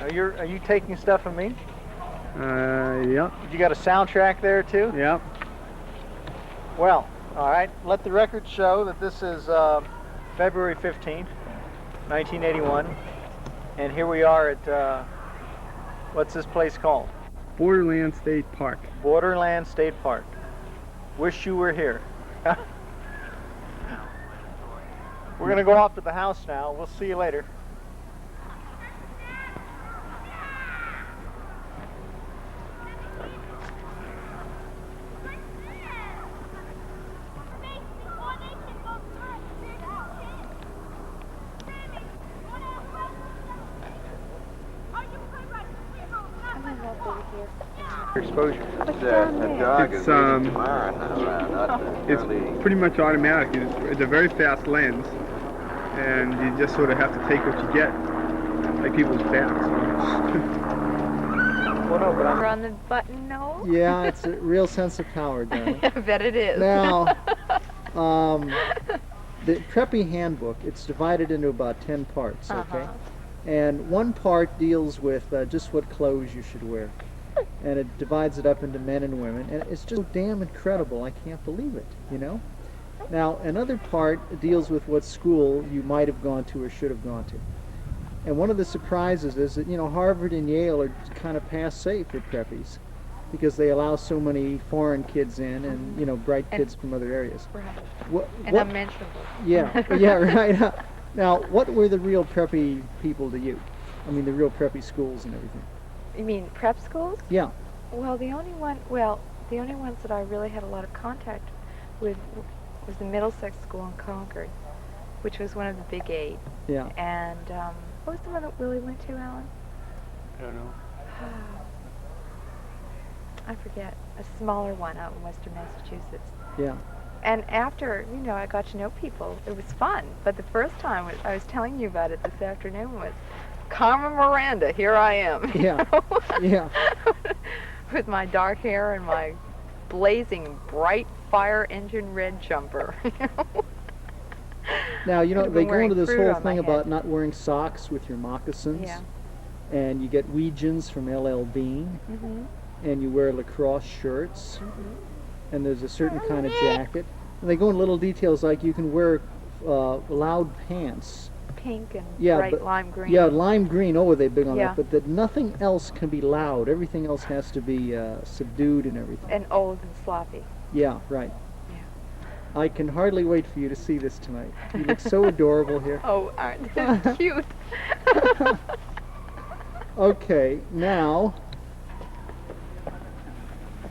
Are you taking stuff from me? Yep. You got a soundtrack there too? Yep. Well, all right. Let the record show that this is February 15th, 1981, and here we are at what's this place called? Boarderland State Park. Boarderland State Park. Wish you were here. We're gonna go off to the house now. We'll see you later. Exposure. It's pretty much automatic. It's a very fast lens, and you just sort of have to take what you get, like people's backs. We're on the button, no? Yeah, it's a real sense of power, darling. I bet it is. Now, the Preppy Handbook, it's divided into about 10 parts, okay? And one part deals with just what clothes you should wear. And it divides it up into men and women, and it's just so damn incredible. I can't believe it, you know? Now, another part deals with what school you might have gone to or should have gone to. And one of the surprises is that, you know, Harvard and Yale are kind of passe for preppies because they allow so many foreign kids in and, you know, bright kids from other areas. Right. And unmentionable. Yeah, yeah, right. Now, what were the real preppy people to you? I mean, the real preppy schools and everything. You mean prep schools? Yeah. Well, the only ones that I really had a lot of contact with was the Middlesex School in Concord, which was one of the big 8. Yeah. And what was the one that Willie went to, Alan? I don't know. I forget. A smaller one out in Western Massachusetts. Yeah. And after, you know, I got to know people, it was fun. But the first time I was telling you about it this afternoon was Carmen Miranda, here I am. Yeah, yeah. With my dark hair and my blazing bright fire engine red jumper. Now, you know, they go into this whole thing about head. not wearing socks with your moccasins. Yeah. And you get Weegens from LL Bean. And you wear lacrosse shirts. And there's a certain kind of jacket. And they go into little details like you can wear loud pants. Pink and bright lime green. Yeah, lime green. Oh, were they big on that? But that nothing else can be loud. Everything else has to be subdued and everything. And old and sloppy. Yeah, right. Yeah. I can hardly wait for you to see this tonight. You look so adorable here. Oh, aren't they cute? Okay, now,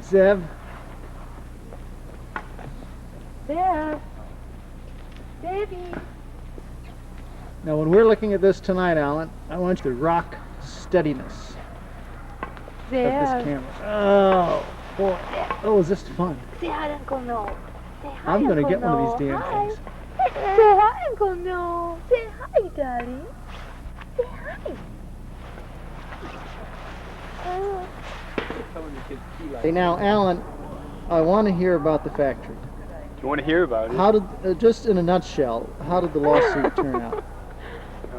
Zev. Zev. Baby. Now, when we're looking at this tonight, Alan, I want you to rock steadiness of this camera. Oh, boy. Oh, is this fun? Say hi, Uncle No. Say hi, I'm going to Uncle get No. one of these damn things. Say hi, Uncle No. Say hi, darling. Say hi. Hey, now, Alan, I want to hear about the factory. You want to hear about it? How did, just in a nutshell, how did the lawsuit turn out?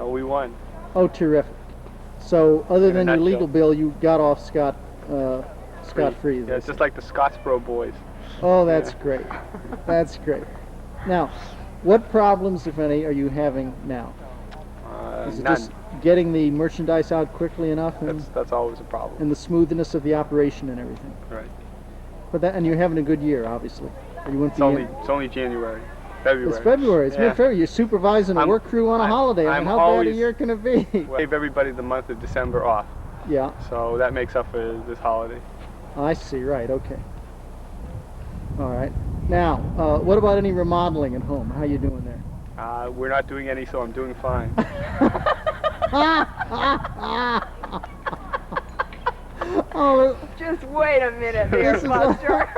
We won. Oh, terrific. So, other than your legal bill, you got off scot-free. Yeah, it's just like the Scottsboro boys. Oh, that's great. That's great. Now, what problems, if any, are you having now? Is it None. just getting the merchandise out quickly enough, and That's always a problem. the smoothness of the operation and everything? Right. But that, and you're having a good year, obviously. Or you wouldn't be It's only January. February. It's February. It's mid-February. You're supervising a work crew on a holiday. I mean, how bad a year can it be? Gave everybody the month of December off. Yeah. So that makes up for this holiday. I see. Right. Okay. All right. Now, what about any remodeling at home? How you doing there? We're not doing any, so I'm doing fine. Oh, just wait a minute there, Buster.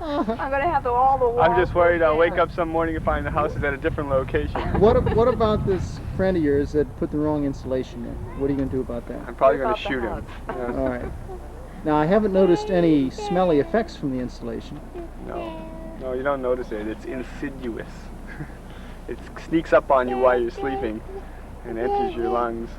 I'm going to have all the walls. I'm just worried I'll wake up some morning and find the house is at a different location. What about this friend of yours that put the wrong insulation in? What are you going to do about that? I'm probably going to shoot him. Yeah. All right. Now, I haven't noticed any smelly effects from the insulation. No, you don't notice it. It's insidious. It sneaks up on you while you're sleeping. and enters your lungs.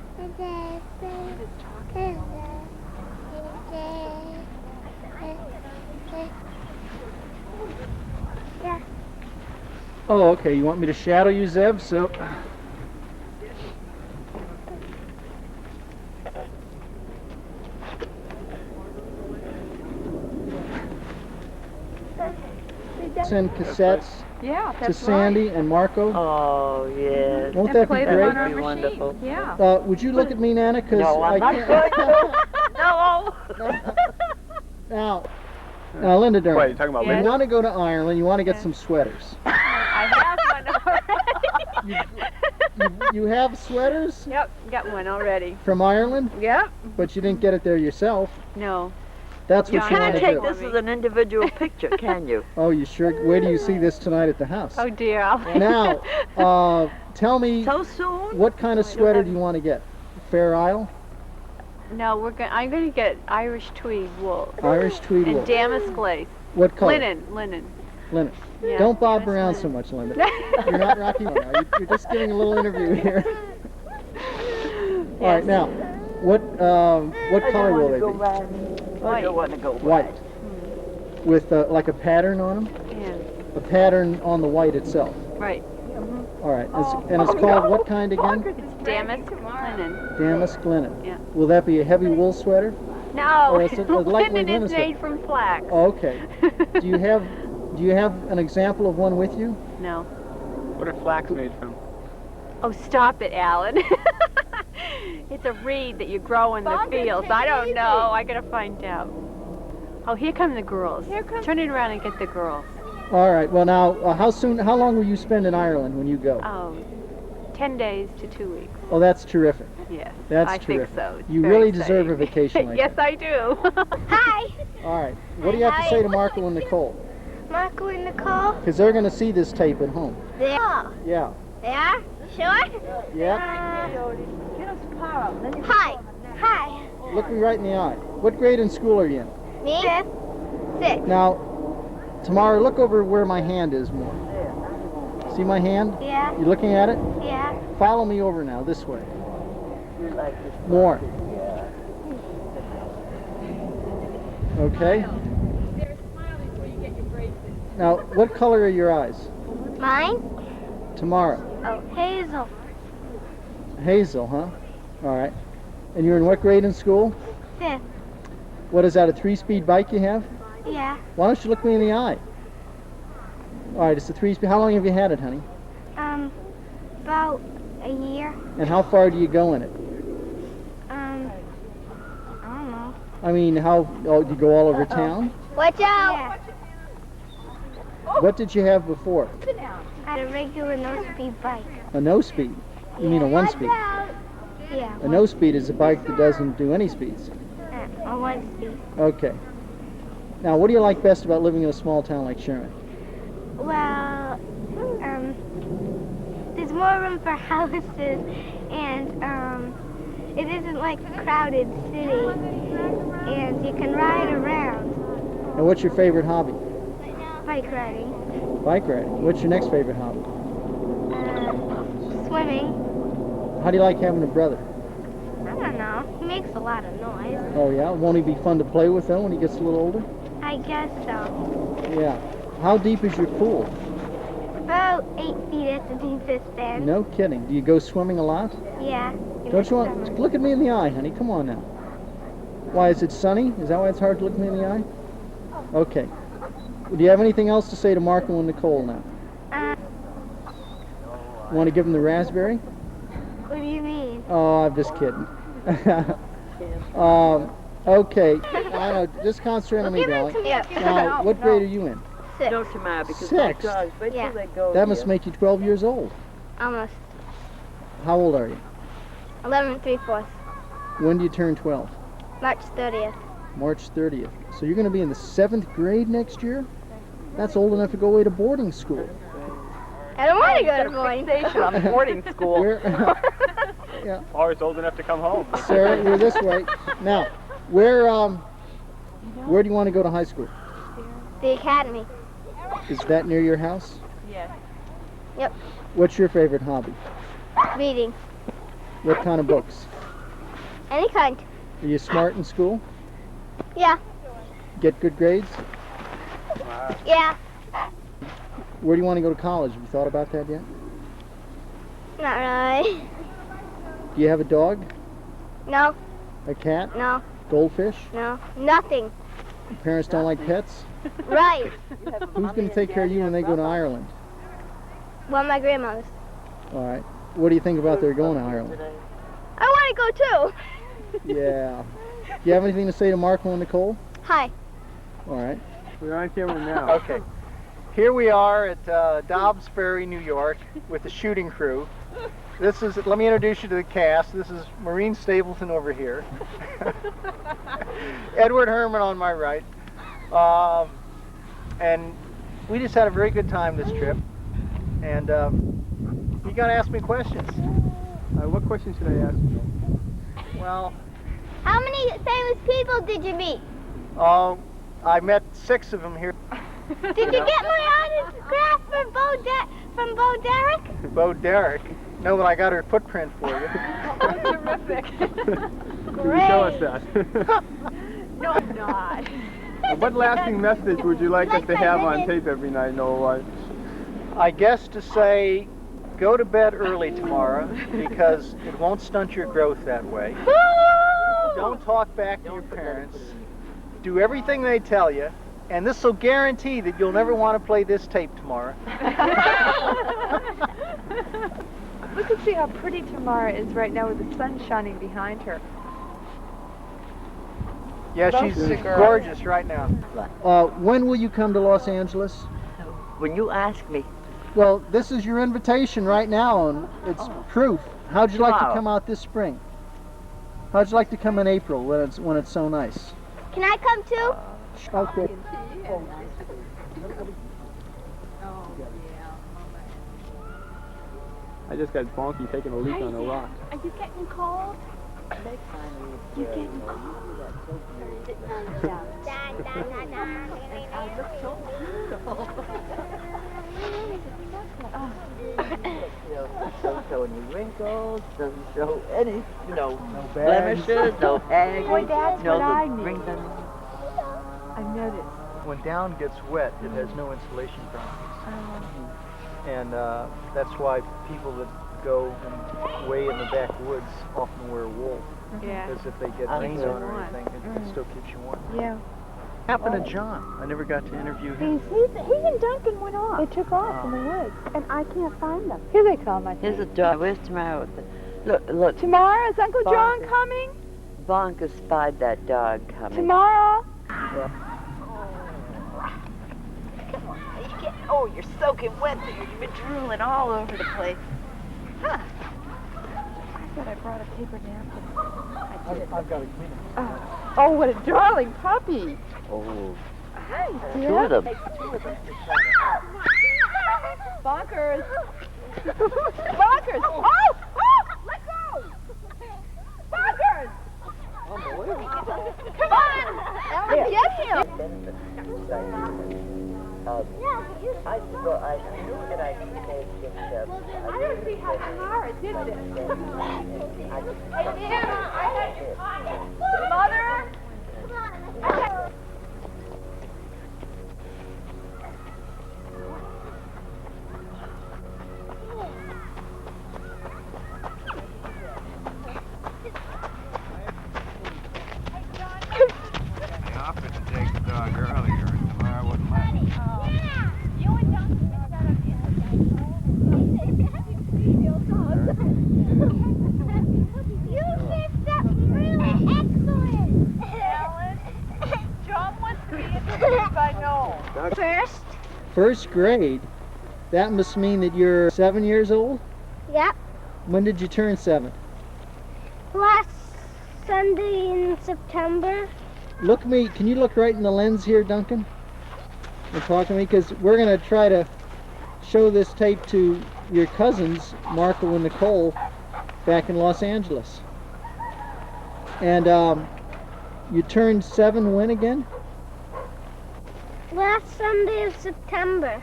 Oh, okay. You want me to shadow you, Zeb? So. Send cassettes Yeah, to that's Sandy and Marco. Oh, yes. Won't And that be play them great? on our That'd be machine. wonderful. Yeah. Would you look at me, Nana? Because No, I'm not going to. No. Now, Linda Durham. Wait, you're talking about Yes. You Linda? want to go to Ireland? You want to get Yes. some sweaters. I have one already. You have sweaters Yep, got one already. from Ireland, Yep. but you didn't get it there yourself. No. That's what Yeah, you I want Can't to take do. this as an individual picture, can you? Oh, you sure? Where do you see this tonight at the house? Oh dear. Now, tell me, So soon? what kind of sweater do you want to get? Fair Isle? No, I'm gonna get Irish tweed wool Irish tweed wool? and damask lace. What color? Linen. Linen. Yeah, Don't bob damask around linen. so much, Linda. You're not Rocky Horror now. You're just giving a little interview here. All right, now, what color will they be? I don't want to go White. With like a pattern on them? Yeah. A pattern on the white itself. Right. All right, and it's called what kind again? It's damask linen. Damask linen. Yeah. Will that be a heavy wool sweater? No. Oh, it's a lightweight linen linen is sweater. made from flax. Oh, okay. Do you have an example of one with you? No. What are flax made from? Oh, stop it, Alan. It's a reed that you grow in the fields. I don't know. I gotta find out. Oh, here come the girls. Turn it around and get the girls. All right. Well, now, how long will you spend in Ireland when you go? Oh, 10 days to 2 weeks. Oh, that's terrific. Yes. That's I terrific. think so. It's You very really deserve a exciting. vacation like Yes, that. I do. Hi, All right. What do you have to say to Marco and Nicole? Marco and Nicole. Because they're going to see this tape at home. There. Yeah. They are? Sure? Yeah. Hi. Hi. Look me right in the eye. What grade in school are you in? Me? Six. Now, Tamara, look over where my hand is more. See my hand? Yeah. You looking at it? Yeah. Follow me over now, this way. More. Okay. Now, what color are your eyes? Mine? Tamara. Oh, hazel. Hazel, huh? All right. And you're in what grade in school? Fifth. What is that, a 3-speed bike you have? Yeah. Why don't you look me in the eye? All right, it's a 3-speed. How long have you had it, honey? About a year. And how far do you go in it? I don't know. I mean, do you go all over town? Watch out! What did you have before? I had a regular no-speed bike. A no-speed? You mean a 1-speed? Yeah. A no-speed is a bike that doesn't do any speeds. A 1-speed. Okay. Now, what do you like best about living in a small town like Sherman? Well, there's more room for houses, and it isn't like a crowded city, and you can ride around. And what's your favorite hobby? Bike riding. Bike riding. What's your next favorite hobby? Swimming. How do you like having a brother? I don't know. He makes a lot of noise. Oh, yeah? Won't he be fun to play with, though, when he gets a little older? I guess so. Yeah. How deep is your pool? About 8 feet at the deepest end. No kidding. Do you go swimming a lot? Yeah. Don't you want... Look at me in the eye, honey. Come on now. Why, is it sunny? Is that why it's hard to look me in the eye? Okay. Do you have anything else to say to Marco and Nicole now? Want to give them the raspberry? What do you mean? Oh, I'm just kidding. Okay. I know. Just concentrate on me, darling. Now, what grade are you in? Six. Don't you mind, because Six. my dogs, wait Yeah. till they go That must here. make you 12 years old. Almost. How old are you? 11 3/4. When do you turn 12? March 30th. March 30th. So you're going to be in the 7th grade next year? That's old enough to go away to boarding school. I don't want to go to boarding Station on boarding school. Where, Or it's old enough to come home. Sarah, you're this way. Now, where do you want to go to high school? The academy. Is that near your house? Yes. Yep. What's your favorite hobby? Reading. What kind of books? Any kind. Are you smart in school? Yeah. Get good grades? Yeah. Where do you want to go to college? Have you thought about that yet? Not really. Do you have a dog? No. A cat? No. Goldfish? No. Nothing. Your parents don't like pets? Right. Who's going to take care of you when they go to Ireland? Well, my grandmother's. All right. What do you think about their going to Ireland? I want to go too. Yeah. Do you have anything to say to Marco and Nicole? Hi. All right. We're on camera now. Okay. Here we are at Dobbs Ferry, New York, with the shooting crew. This is, let me introduce you to the cast. This is Maureen Stapleton over here. Edward Herman on my right. And we just had a very good time this trip. And you got to ask me questions. What question should I ask you? Well, How many famous people did you meet? I met 6 of them here. Did you get my autograph from Bo Derek? Bo Derek. No, but I got her footprint for you. Terrific. Can you show us that? No, I'm not. What lasting message would you like us to have on tape every night, Noah? I guess to say, go to bed early tomorrow because it won't stunt your growth that way. Don't talk back to your parents. Do everything they tell you, and this will guarantee that you'll never want to play this tape tomorrow. Look and see how pretty Tamara is right now with the sun shining behind her. Yeah, Both she's the girls. gorgeous right now. When will you come to Los Angeles? When you ask me, Well, this is your invitation right now, and it's proof. How'd you like to Tomorrow. come out this spring? How'd you like to come in April when it's so nice? Can I come too? Okay. I just got Bonky taking a leak on a rock. Are you getting cold? You getting cold? doesn't show any wrinkles, doesn't show any, blemishes, no hags, Boy, that's what I need. wrinkles. I've noticed. When down gets wet, it has no insulation properties. And that's why people that go way in the backwoods often wear wool. Yeah. Because if they get I things know. on or anything, it still keeps you warm. Yeah. What happened to John? I never got to interview him. He and Duncan went off. They took off in the woods, and I can't find them. Here they come, I think. Here's a dog. Where's Tamara? Look, Tomorrow, is Uncle John Bonker. coming? Bonka spied that dog coming. Tomorrow? Oh, you're soaking wet there. You've been drooling all over the place. Huh. I thought I brought a paper napkin. I've got to clean him. Oh, what a darling puppy. Oh, Hi, two of them. Bonkers. Bonkers. Oh, let go. Bonkers. Come on. Ellen, get him. I knew that I could make it. I don't see how Tamara did this. Mother. I offered to take the dog earlier, and Tamara wouldn't let me. You did something really excellent. John wants to be introduced, I know. First? First grade? That must mean that you're 7 years old? Yep. When did you turn 7? Last Sunday in September. Can you look right in the lens here, Duncan? And talk to me, because we're going to try to show this tape to your cousins, Marco and Nicole, back in Los Angeles. And you turned 7 when again? Last Sunday of September.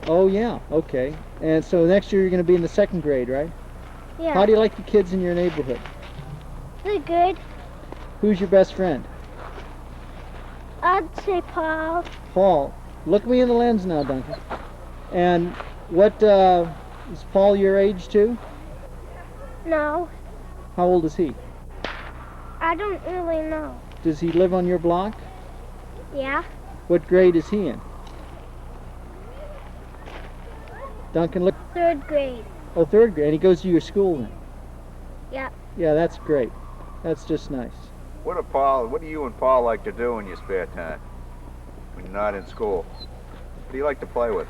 Oh yeah, okay. And so next year you're going to be in the 2nd grade, right? Yeah. How do you like the kids in your neighborhood? They're good. Who's your best friend? I'd say Paul. Paul. Look me in the lens now, Duncan. And what, is Paul your age too? No, How old is he? I don't really know. Does he live on your block? Yeah. What grade is he in? Duncan, look. 3rd grade. Oh, 3rd grade. And he goes to your school then? Yeah. Yeah, that's great. That's just nice. What do you and Paul like to do in your spare time when you're not in school? What do you like to play with?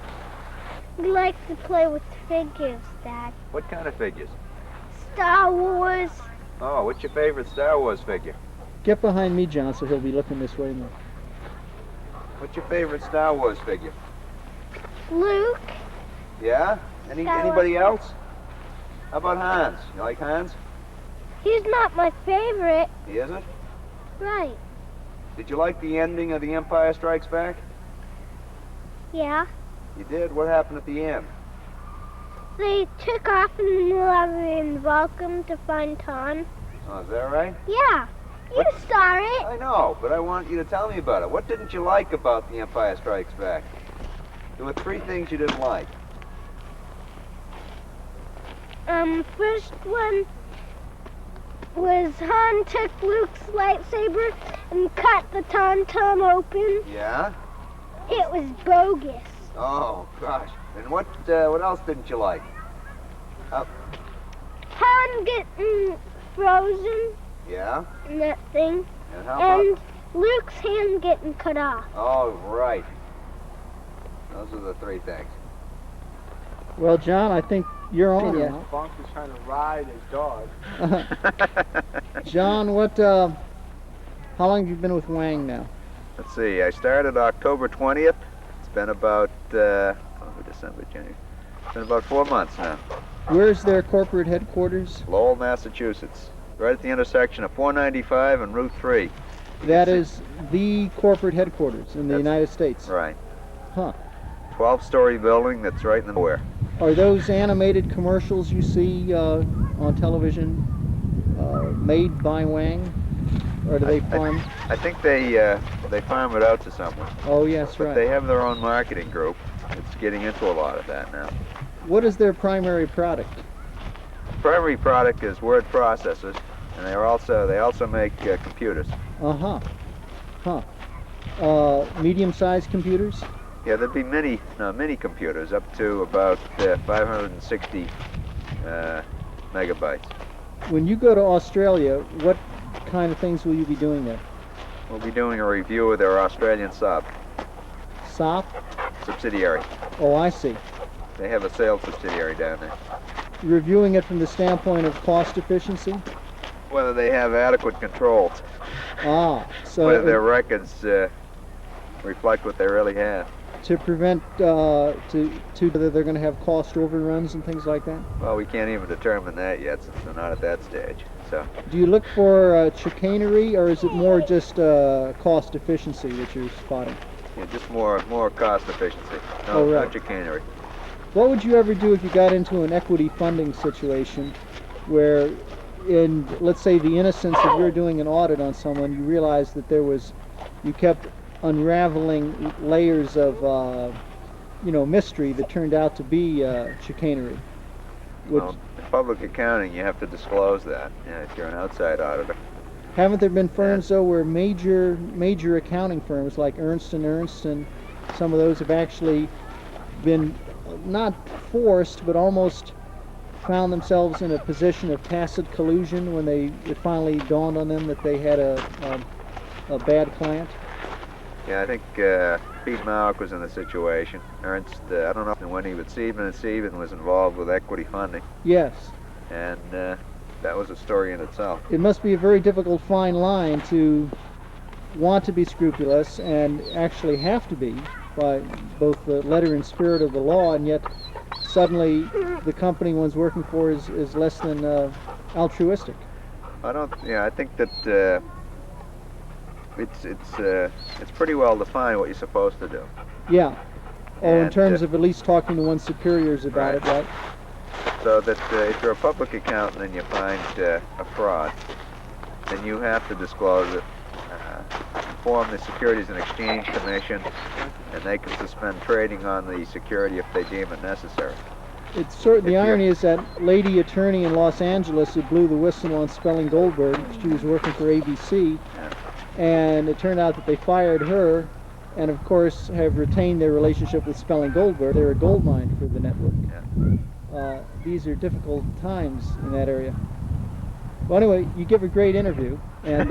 We like to play with figures, Dad. What kind of figures? Star Wars. Oh, what's your favorite Star Wars figure? Get behind me, John, so he'll be looking this way more. What's your favorite Star Wars figure? Luke. Yeah? Star Wars. Anybody else? How about Hans? You like Hans? He's not my favorite. He isn't? Right. Did you like the ending of The Empire Strikes Back? Yeah. You did? What happened at the end? They took off in the Millennium Falcon to find Han. Oh, is that right? Yeah. You saw it. I know, but I want you to tell me about it. What didn't you like about The Empire Strikes Back? There were 3 things you didn't like. First one was Han took Luke's lightsaber and cut the tauntaun open. Yeah? It was bogus. Oh, gosh. And what else didn't you like? Han getting frozen Yeah? in that thing. And how about... And Luke's hand getting cut off. Oh, right. Those are the 3 things. Well, John, I think you're on now. Bonk is trying to ride his dog. John, how long have you been with Wang now? Let's see, I started October 20th. It's been about, December, January. It's been about 4 months now. Where's their corporate headquarters? Lowell, Massachusetts. Right at the intersection of 495 and Route 3. That is the corporate headquarters in the United States. Right. Huh. 12-story building that's right in the nowhere. Are those animated commercials you see on television made by Wang? Or do they farm? I think they farm it out to someone. Oh, yes, But right. they have their own marketing group. It's getting into a lot of that now. What is their primary product? Primary product is word processors, and they also make computers. Uh-huh. Huh. Medium-sized computers? Yeah, there'd be mini computers up to about 560 megabytes. When you go to Australia, what kind of things will you be doing there? We'll be doing a review of their Australian SOP? subsidiary. Oh, I see. They have a sales subsidiary down there. Reviewing it from the standpoint of cost efficiency? Whether they have adequate controls, Ah, so whether their records reflect what they really have. to prevent whether they're going to have cost overruns and things like that? Well, we can't even determine that yet since they're not at that stage. So, Do you look for chicanery, or is it more just cost efficiency that you're spotting? yeah, just more cost efficiency. Oh, right. No chicanery. What would you ever do if you got into an equity funding situation where, in, let's say, the innocence of your doing an audit on someone, you realized that you kept unraveling layers of, mystery that turned out to be chicanery? Well, in public accounting, you have to disclose that if you're an outside auditor. Haven't there been firms, though, where major accounting firms like Ernst & Ernst and some of those have actually been not forced, but almost found themselves in a position of tacit collusion when it finally dawned on them that they had a bad client? Yeah, I think Pete Mauck was in the situation. Ernst, I don't know when he was Sieben was involved with equity funding, Yes. and that was a story in itself. It must be a very difficult fine line to want to be scrupulous and actually have to be by both the letter and spirit of the law, and yet suddenly the company one's working for is less than altruistic. I think that it's pretty well defined what you're supposed to do. Yeah. Oh, in And, terms of at least talking to one's superiors about right. it, right? So that if you're a public accountant and you find a fraud, then you have to disclose it, inform the Securities and Exchange Commission, and they can suspend trading on the security if they deem it necessary. It's sort of, the If you- irony is that lady attorney in Los Angeles who blew the whistle on Spelling Goldberg, she was working for ABC, and it turned out that they fired her, and of course have retained their relationship with Spelling Goldberg. They're a gold mine for the network. These are difficult times in that area. Well, anyway, you give a great interview, and